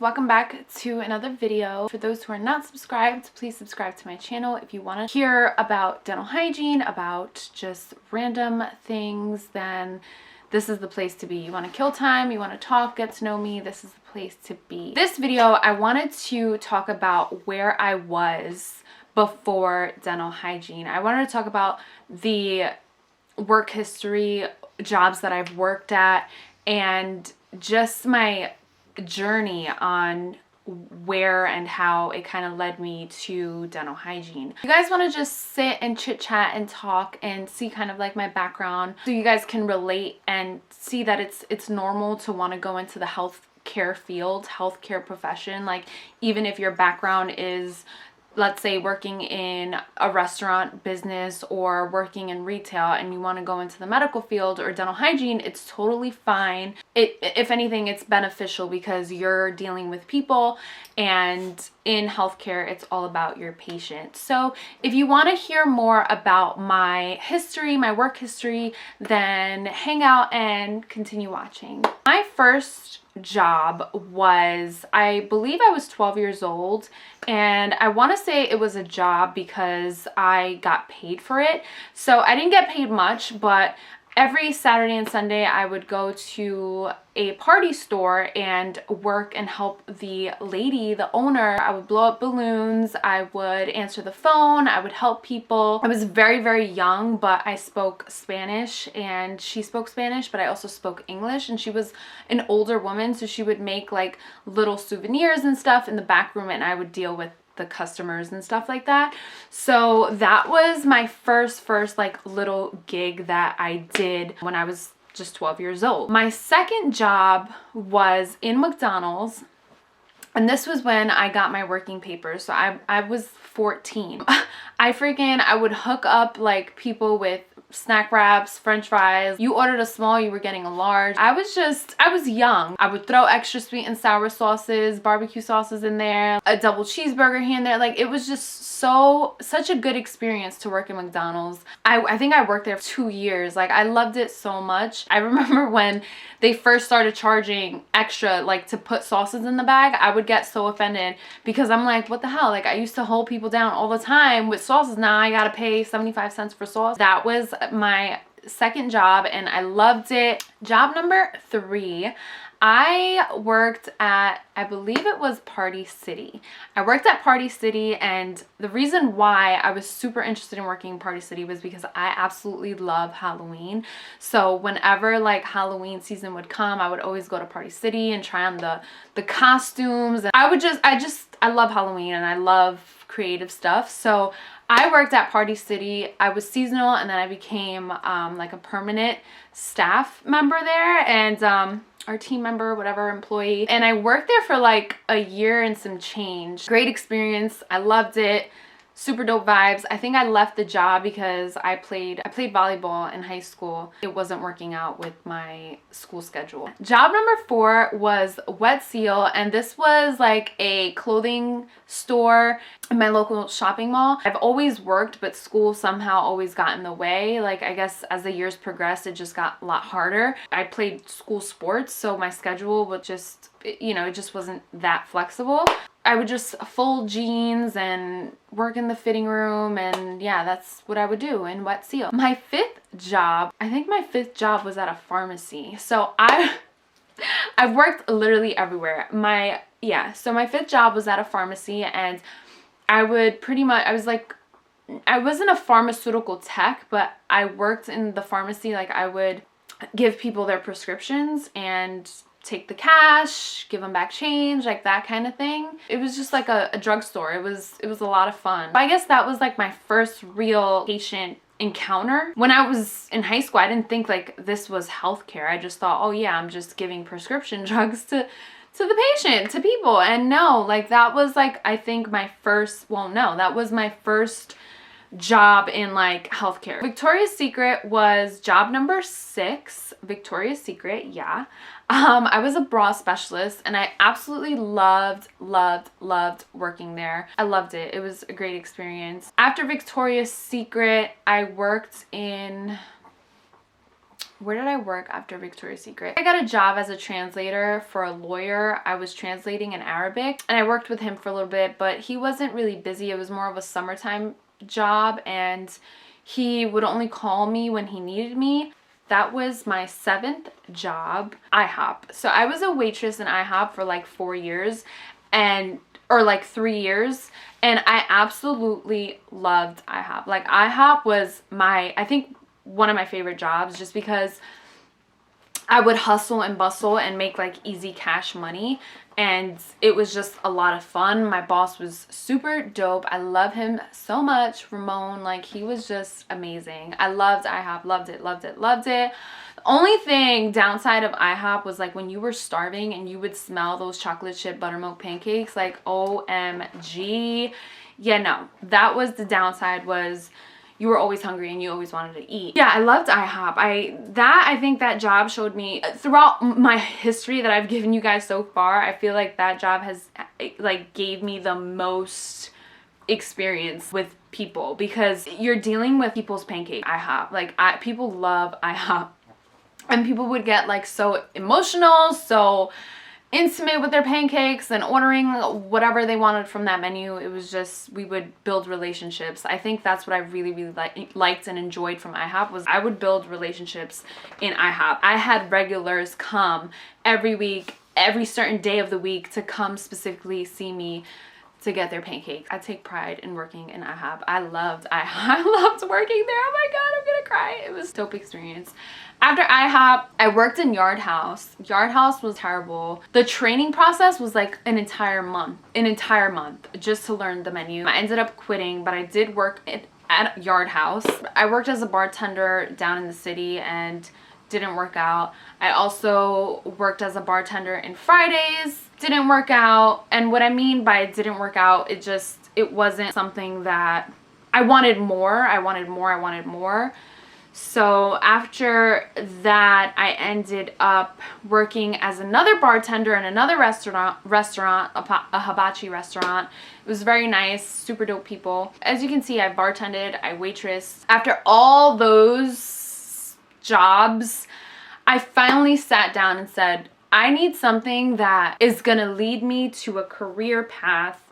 Welcome back to another video. For those who are not subscribed, please subscribe to my channel if you want to hear about dental hygiene, about just random things, then this is the place to be. You want to kill time, you want to talk, get to know me, this is the place to be. This video, I wanted to talk about where I was before dental hygiene. I wanted to talk about the work history, jobs that I've worked at, and just my journey on where and how it kind of led me to dental hygiene. You guys want to just sit and chit chat and talk and see kind of like my background so you guys can relate and see that it's normal to want to go into the healthcare field, healthcare profession. Like, even if your background is, let's say, working in a restaurant business or working in retail and you want to go into the medical field or dental hygiene, it's totally fine. If anything, it's beneficial because you're dealing with people, and in healthcare, it's all about your patient. So if you want to hear more about my history, my work history, then hang out and continue watching. My first job was, I believe I was 12 years old, and I want to say it was a job because I got paid for it. So I didn't get paid much, but every Saturday and Sunday I would go to a party store and work and help the lady, the owner. I would blow up balloons, I would answer the phone, I would help people. I was very, very young, but I spoke Spanish and she spoke Spanish, but I also spoke English, and she was an older woman, so she would make like little souvenirs and stuff in the back room, and I would deal with the customers and stuff like that. So that was my first like little gig that I did when I was just 12 years old. My second job was in McDonald's, and this was when I got my working papers. So I was 14. I would hook up like people with snack wraps, french fries. You ordered a small, you were getting a large. I was young. I would throw extra sweet and sour sauces, barbecue sauces in there, a double cheeseburger here and there. Like, it was just such a good experience to work at McDonald's. I think I worked there for 2 years. Like, I loved it so much. I remember when they first started charging extra, like, to put sauces in the bag, I would get so offended because I'm like, what the hell? Like, I used to hold people down all the time with sauces. Now I gotta pay 75 cents for sauce. That was my second job, and I loved it. Job number 3, I worked at, I believe it was Party City. I worked at Party City, and the reason why I was super interested in working in Party City was because I absolutely love Halloween. So whenever like Halloween season would come, I would always go to Party City and try on the costumes. And I love Halloween and I love creative stuff. So I worked at Party City. I was seasonal, and then I became like a permanent staff member there, and our team member, whatever, employee. And I worked there for like a year and some change. Great experience. I loved it. Super dope vibes. I think I left the job because I played volleyball in high school. It wasn't working out with my school schedule. Job number 4 was Wet Seal, and this was like a clothing store in my local shopping mall. I've always worked, but school somehow always got in the way. Like, I guess as the years progressed, it just got a lot harder. I played school sports, so my schedule would just, you know, it just wasn't that flexible. I would just fold jeans and work in the fitting room, and yeah, that's what I would do in Wet Seal. My 5th job, I think my 5th job was at a pharmacy. So I've worked literally everywhere. So my 5th job was at a pharmacy, and I wasn't a pharmaceutical tech, but I worked in the pharmacy. Like, I would give people their prescriptions and take the cash, give them back change, like that kind of thing. It was just like a drugstore. It was a lot of fun. I guess that was like my first real patient encounter. When I was in high school, I didn't think like this was healthcare. I just thought, oh yeah, I'm just giving prescription drugs to the patient, to people. And no, like that was like, I think that was my first job in like healthcare. Victoria's Secret was job number 6. Victoria's Secret, yeah. I was a bra specialist, and I absolutely loved working there. I loved it. It was a great experience. After Victoria's Secret, I worked in where did I work after Victoria's Secret? I got a job as a translator for a lawyer. I was translating in Arabic and I worked with him for a little bit, but he wasn't really busy. It was more of a summertime job and he would only call me when he needed me. That was my 7th job, IHOP. So I was a waitress in IHOP for like 4 years or like 3 years. And I absolutely loved IHOP. Like IHOP was I think one of my favorite jobs just because I would hustle and bustle and make like easy cash money. And it was just a lot of fun. My boss was super dope. I love him so much. Ramon, like he was just amazing. I loved IHOP, loved it, loved it, loved it. The only thing downside of IHOP was like when you were starving and you would smell those chocolate chip buttermilk pancakes, like OMG. Yeah, no, that was the downside, was you were always hungry and you always wanted to eat. Yeah, I loved IHOP. I think that job showed me, throughout my history that I've given you guys so far, I feel like that job has like gave me the most experience with people, because you're dealing with people's pancake. IHOP, like people love IHOP, and people would get like so emotional, so intimate with their pancakes and ordering whatever they wanted from that menu. It was just, we would build relationships. I think that's what I really, really liked and enjoyed from IHOP, was I would build relationships in IHOP. I had regulars come every week, every certain day of the week, to come specifically see me to get their pancakes. I take pride in working in IHOP. I loved working there. Oh my God, I'm gonna cry. It was a dope experience. After IHOP, I worked in Yard House. Yard House was terrible. The training process was like an entire month just to learn the menu. I ended up quitting, but I did work at Yard House. I worked as a bartender down in the city and didn't work out. I also worked as a bartender in Fridays, didn't work out. And what I mean by it didn't work out, it wasn't something that I wanted more. I wanted more. So after that, I ended up working as another bartender in another restaurant, a hibachi restaurant. It was very nice, super dope people. As you can see, I bartended, I waitressed. After all those jobs, I finally sat down and said, I need something that is gonna lead me to a career path.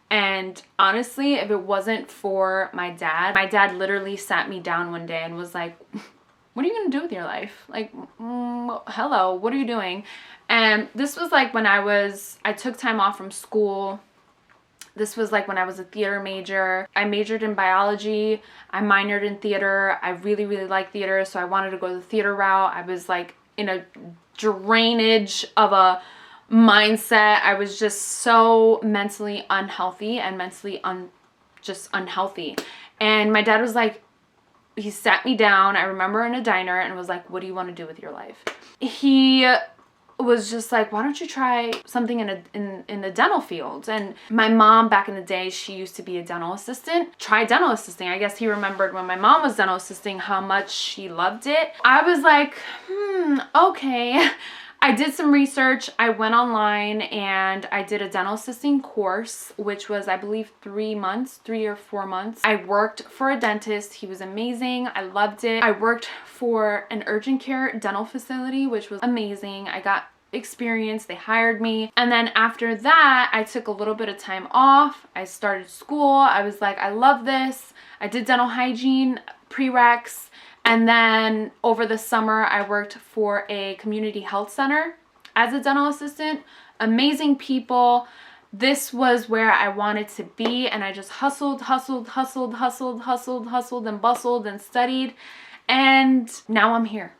And honestly, if it wasn't for my dad literally sat me down one day and was like, what are you gonna do with your life? Like, hello, what are you doing? And this was like when I took time off from school. This was like when I was a theater major. I majored in biology. I minored in theater. I really, really like theater, so I wanted to go the theater route. I was like in a drainage of a mindset. I was just so mentally unhealthy and just unhealthy. And my dad was like, he sat me down, I remember, in a diner, and was like, what do you want to do with your life? He was just like, why don't you try something in the dental field? And my mom, back in the day, she used to be a dental assistant. Try dental assisting. I guess he remembered when my mom was dental assisting how much she loved it. I was like, okay. I did some research. I went online and I did a dental assisting course, which was, I believe, 3 or 4 months. I worked for a dentist. He was amazing. I loved it. I worked for an urgent care dental facility, which was amazing. I got experience. They hired me. And then after that, I took a little bit of time off. I started school. I was like, I love this. I did dental hygiene prereqs. And then over the summer, I worked for a community health center as a dental assistant. Amazing people. This was where I wanted to be, and I just hustled and bustled and studied. And now I'm here.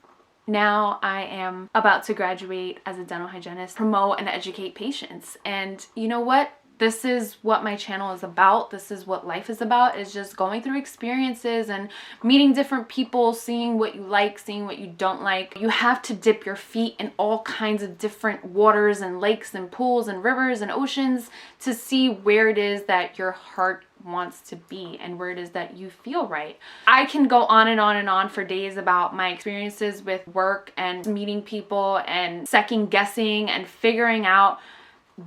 Now I am about to graduate as a dental hygienist, promote and educate patients. And you know what? This is what my channel is about. This is what life is about, is just going through experiences and meeting different people, seeing what you like, seeing what you don't like. You have to dip your feet in all kinds of different waters and lakes and pools and rivers and oceans to see where it is that your heart wants to be and where it is that you feel right. I can go on and on and on for days about my experiences with work and meeting people and second guessing and figuring out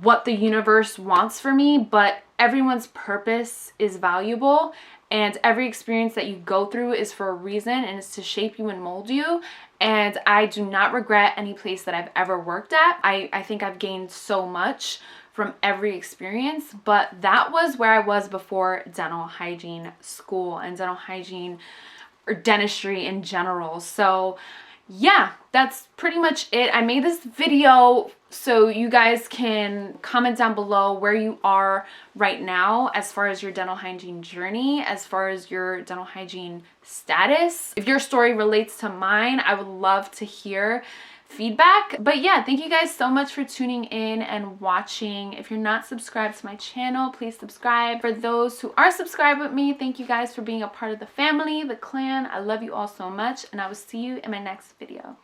what the universe wants for me, but everyone's purpose is valuable, and every experience that you go through is for a reason, and it's to shape you and mold you. And I do not regret any place that I've ever worked at. I think I've gained so much from every experience, but that was where I was before dental hygiene school and dental hygiene or dentistry in general. So yeah, that's pretty much it. I made this video so you guys can comment down below where you are right now as far as your dental hygiene journey, as far as your dental hygiene status. If your story relates to mine, I would love to hear feedback. But yeah, thank you guys so much for tuning in and watching. If you're not subscribed to my channel, please subscribe. For those who are subscribed with me, thank you guys for being a part of the family, the clan. I love you all so much, and I will see you in my next video.